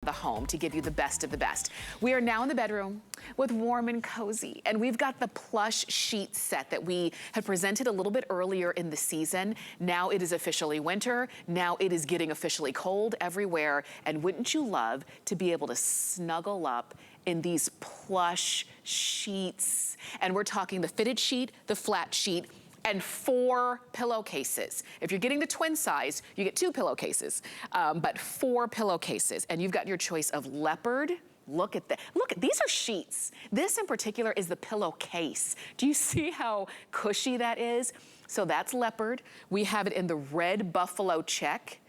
the home to give you the best of the best. We are now in the bedroom with warm and cozy, and we've got the plush sheet set that we had presented a little bit earlier in the season. Now it is officially winter. Now it is getting officially cold everywhere, and wouldn't you love to be able to snuggle up in these plush sheets? And we're talking the fitted sheet, the flat sheet, and 4 pillowcases. If you're getting the twin size, you get 2 pillowcases, but 4 pillowcases. And you've got your choice of leopard. Look at that. Look, these are sheets. This in particular is the pillowcase. Do you see how cushy that is? So that's leopard. We have it in the red buffalo check.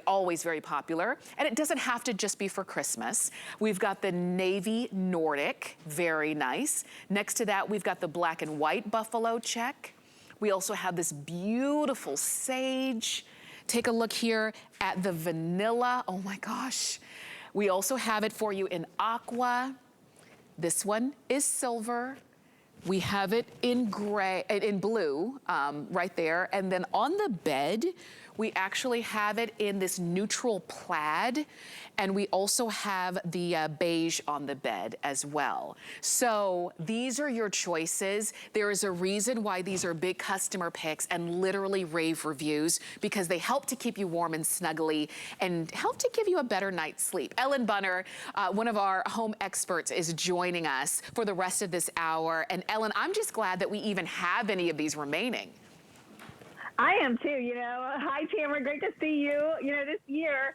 Always very popular. And it doesn't have to just be for Christmas. We've got the navy Nordic, very nice. Next to that, we've got the black and white buffalo check. We also have this beautiful sage. Take a look here at the vanilla. Oh my gosh. We also have it for you in aqua. This one is silver. We have it in gray, in blue, right there. And then on the bed, we actually have it in this neutral plaid. And we also have the beige on the bed as well. So these are your choices. There is a reason why these are big customer picks and literally rave reviews, because they help to keep you warm and snuggly and help to give you a better night's sleep. Ellen Bunner, one of our home experts, is joining us for the rest of this hour. And Ellen, I'm just glad that we even have any of these remaining. I am too, you know. Hi, Tamara, great to see you. You know, this year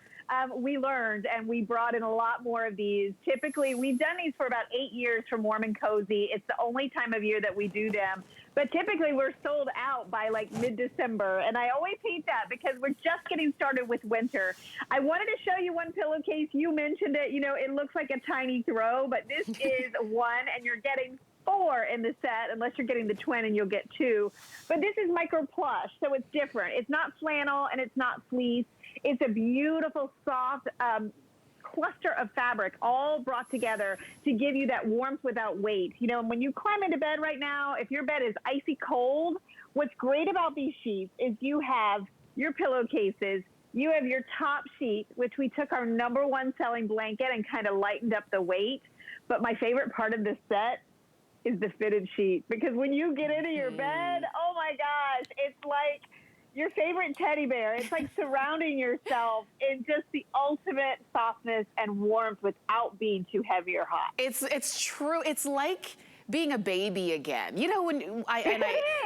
we learned and we brought in a lot more of these. Typically, we've done these for about 8 years from Warm and Cozy. It's the only time of year that we do them. But typically, we're sold out by like mid-December. And I always hate that because we're just getting started with winter. I wanted to show you one pillowcase. You mentioned it. You know, it looks like a tiny throw, but this is one, and you're getting 4 in the set, unless you're getting the twin and you'll get 2. But this is micro plush, so it's different. It's not flannel and it's not fleece. It's a beautiful, soft cluster of fabric all brought together to give you that warmth without weight. You know, and when you climb into bed right now, if your bed is icy cold, what's great about these sheets is you have your pillowcases, you have your top sheet, which we took our #1 selling blanket and kind of lightened up the weight. But my favorite part of this set is the fitted sheet, because when you get into your bed, oh my gosh, it's like your favorite teddy bear. It's like surrounding yourself in just the ultimate softness and warmth without being too heavy or hot. It's true. It's like being a baby again. You know,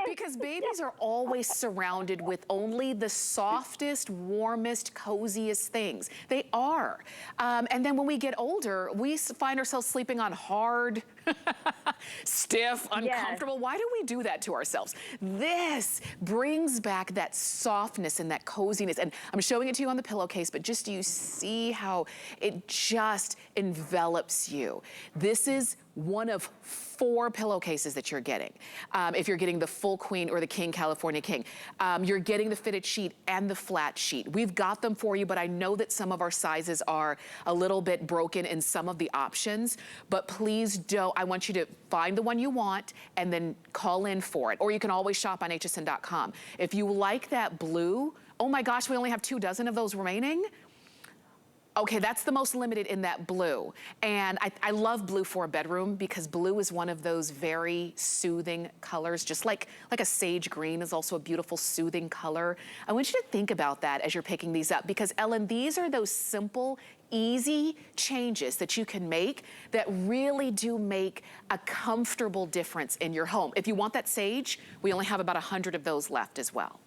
because babies are always surrounded with only the softest, warmest, coziest things. They are. And then when we get older, we find ourselves sleeping on hard, stiff, uncomfortable. Yes. Why do we do that to ourselves? This brings back that softness and that coziness. And I'm showing it to you on the pillowcase, but just do you see how it just envelops you? This is one of 4 pillowcases that you're getting. If you're getting the full queen or the king, California king, you're getting the fitted sheet and the flat sheet. We've got them for you, but I know that some of our sizes are a little bit broken in some of the options, but please don't, I want you to find the one you want and then call in for it. Or you can always shop on hsn.com. If you like that blue, oh my gosh, we only have 2 dozen of those remaining. Okay, that's the most limited in that blue. And I love blue for a bedroom because blue is one of those very soothing colors, just like a sage green is also a beautiful soothing color. I want you to think about that as you're picking these up, because Ellen, these are those simple, easy changes that you can make that really do make a comfortable difference in your home. If you want that sage, we only have about 100 of those left as well.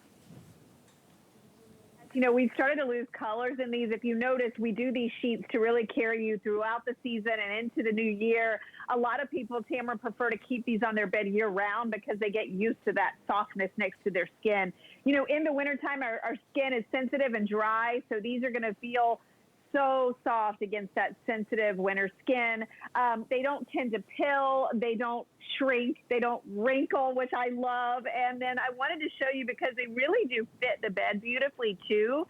You know, we've started to lose colors in these. If you notice, we do these sheets to really carry you throughout the season and into the new year. A lot of people, Tamara, prefer to keep these on their bed year-round because they get used to that softness next to their skin. You know, in the wintertime, our skin is sensitive and dry, so these are going to feel so soft against that sensitive winter skin. They don't tend to pill, they don't shrink, they don't wrinkle, which I love. And then I wanted to show you because they really do fit the bed beautifully too.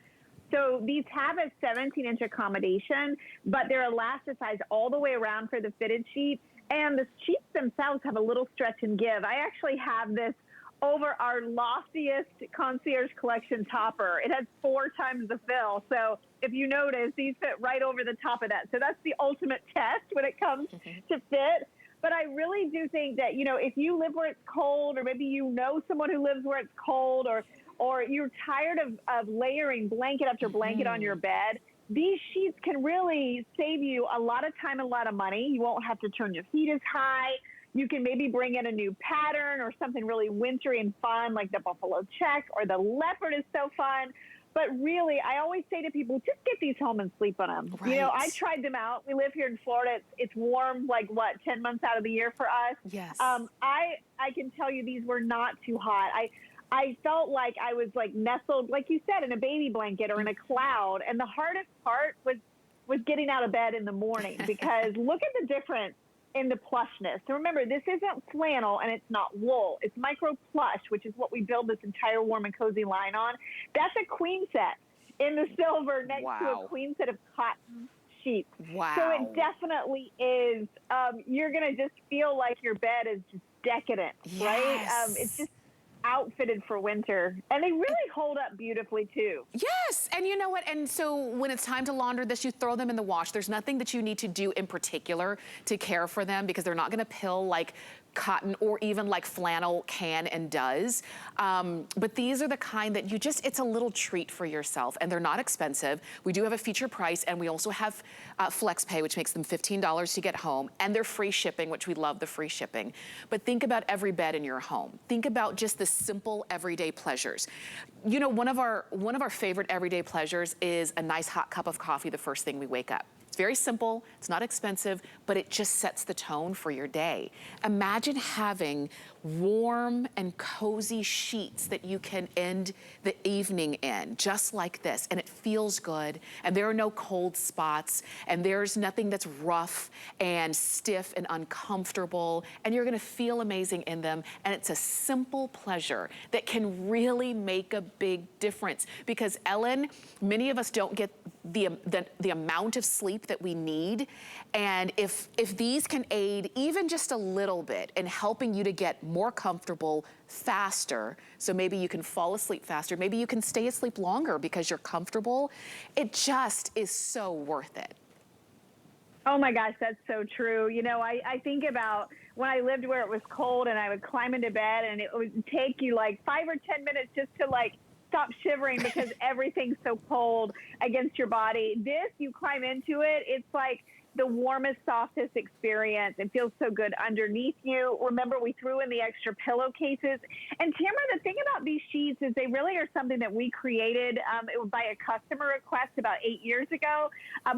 So these have a 17-inch accommodation, but they're elasticized all the way around for the fitted sheet. And the sheets themselves have a little stretch and give. I actually have this over our loftiest concierge collection topper. It has 4 times the fill. So if you notice, these fit right over the top of that. So that's the ultimate test when it comes to fit. But I really do think that, you know, if you live where it's cold, or maybe you know someone who lives where it's cold, or you're tired of layering blanket after blanket on your bed, these sheets can really save you a lot of time and a lot of money. You won't have to turn your heat as high. You can maybe bring in a new pattern or something really wintry and fun, like the buffalo check or the leopard is so fun. But really, I always say to people, just get these home and sleep on them. Right. You know, I tried them out. We live here in Florida. It's warm, like, what, 10 months out of the year for us? Yes. I can tell you these were not too hot. I felt like I was, like, nestled, like you said, in a baby blanket or in a cloud. And the hardest part was getting out of bed in the morning, because look at the difference in the plushness. So remember, this isn't flannel and it's not wool. It's micro plush, which is what we build this entire Warm and Cozy line on. That's a queen set in the silver next to a queen set of cotton sheets. Wow. So it definitely is, you're going to just feel like your bed is just decadent, right? It's just outfitted for winter, and they really hold up beautifully too. Yes, and you know what, and so when it's time to launder this, you throw them in the wash. There's nothing that you need to do in particular to care for them, because they're not gonna pill like cotton or even like flannel can and does. But these are the kind that you just, it's a little treat for yourself, and they're not expensive. We do have a feature price, and we also have flex pay, which makes them $15 to get home, and they're free shipping, which we love the free shipping. But think about every bed in your home. Think about just the simple everyday pleasures. You know, one of our favorite everyday pleasures is a nice hot cup of coffee the first thing we wake up. It's very simple, it's not expensive, but it just sets the tone for your day. Imagine having warm and cozy sheets that you can end the evening in, just like this, and it feels good, and there are no cold spots, and there's nothing that's rough and stiff and uncomfortable, and you're gonna feel amazing in them, and it's a simple pleasure that can really make a big difference. Because Ellen, many of us don't get the amount of sleep that we need, and if these can aid even just a little bit in helping you to get more comfortable faster, so maybe you can fall asleep faster, maybe you can stay asleep longer because you're comfortable, it just is so worth it. Oh my gosh, that's so true. You know, I think about when I lived where it was cold, and I would climb into bed, and it would take you like 5 or 10 minutes just to like stop shivering because everything's so cold against your body. This, you climb into it, it's like the warmest, softest experience. It feels so good underneath you. Remember, we threw in the extra pillowcases. And Tamara, the thing about these sheets is they really are something that we created. It was by a customer request about 8 years ago.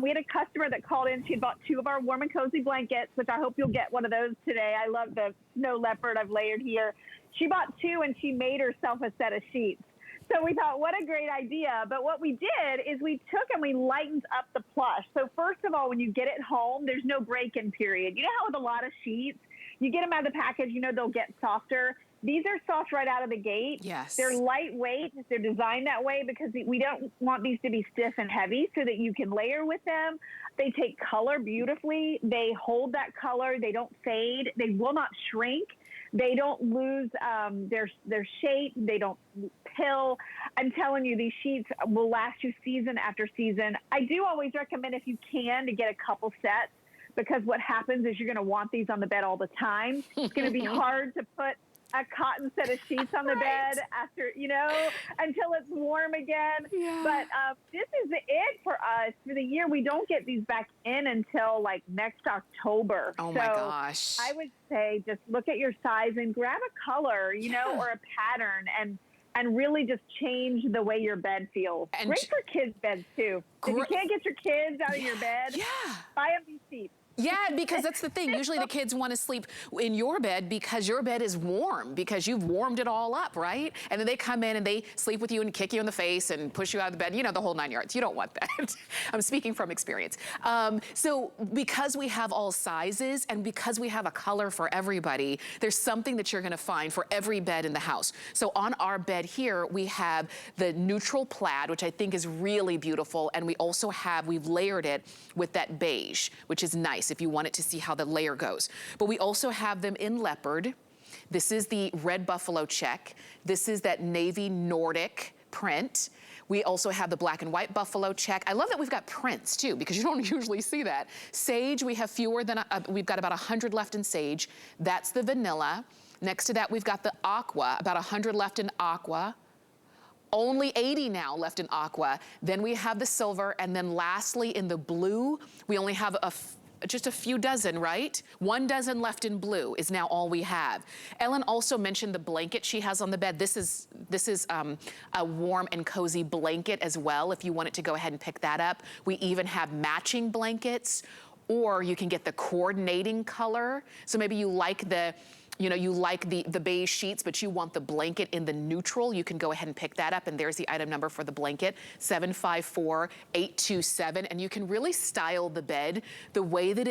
We had a customer that called in. She had bought 2 of our Warm and Cozy blankets, which I hope you'll get one of those today. I love the snow leopard I've layered here. She bought 2, and she made herself a set of sheets. So we thought, what a great idea. But what we did is we took and we lightened up the plush. So first of all, when you get it home, there's no break-in period. You know how with a lot of sheets, you get them out of the package, you know they'll get softer. These are soft right out of the gate. Yes. They're lightweight. They're designed that way because we don't want these to be stiff and heavy, so that you can layer with them. They take color beautifully. They hold that color. They don't fade. They will not shrink. They don't lose their shape. They don't pill. I'm telling you, these sheets will last you season after season. I do always recommend, if you can, to get a couple sets, because what happens is you're going to want these on the bed all the time. It's going to be hard to put a cotton set of sheets on the bed after, you know, until it's warm again. Yeah. But this is it for us for the year. We don't get these back in until like next October. Oh my gosh. I would say just look at your size and grab a color, you know, or a pattern, and really just change the way your bed feels. And great for kids' beds too. If you can't get your kids out of your bed, buy them these sheets. Yeah, because that's the thing. Usually the kids want to sleep in your bed because your bed is warm, because you've warmed it all up, right? And then they come in and they sleep with you and kick you in the face and push you out of the bed, you know, the whole 9 yards. You don't want that. I'm speaking from experience. So because we have all sizes and because we have a color for everybody, there's something that you're going to find for every bed in the house. So on our bed here, we have the neutral plaid, which I think is really beautiful. And we also have, we've layered it with that beige, which is nice if you wanted to see how the layer goes. But we also have them in leopard. This is the red buffalo check. This is that navy Nordic print. We also have the black and white buffalo check. I love that we've got prints too, because you don't usually see that. Sage, we have fewer than, we've got about 100 left in sage. That's the vanilla. Next to that, we've got the aqua, about 100 left in aqua. Only 80 now left in aqua. Then we have the silver, and then lastly in the blue, we only have just a few dozen, right? 1 dozen left in blue is now all we have. Ellen also mentioned the blanket she has on the bed. This is a warm and cozy blanket as well, if you wanted to go ahead and pick that up. We even have matching blankets, or you can get the coordinating color. So maybe you like the, you know, you like the beige sheets, but you want the blanket in the neutral. You can go ahead and pick that up, and there's the item number for the blanket, 754827, and you can really style the bed the way that it's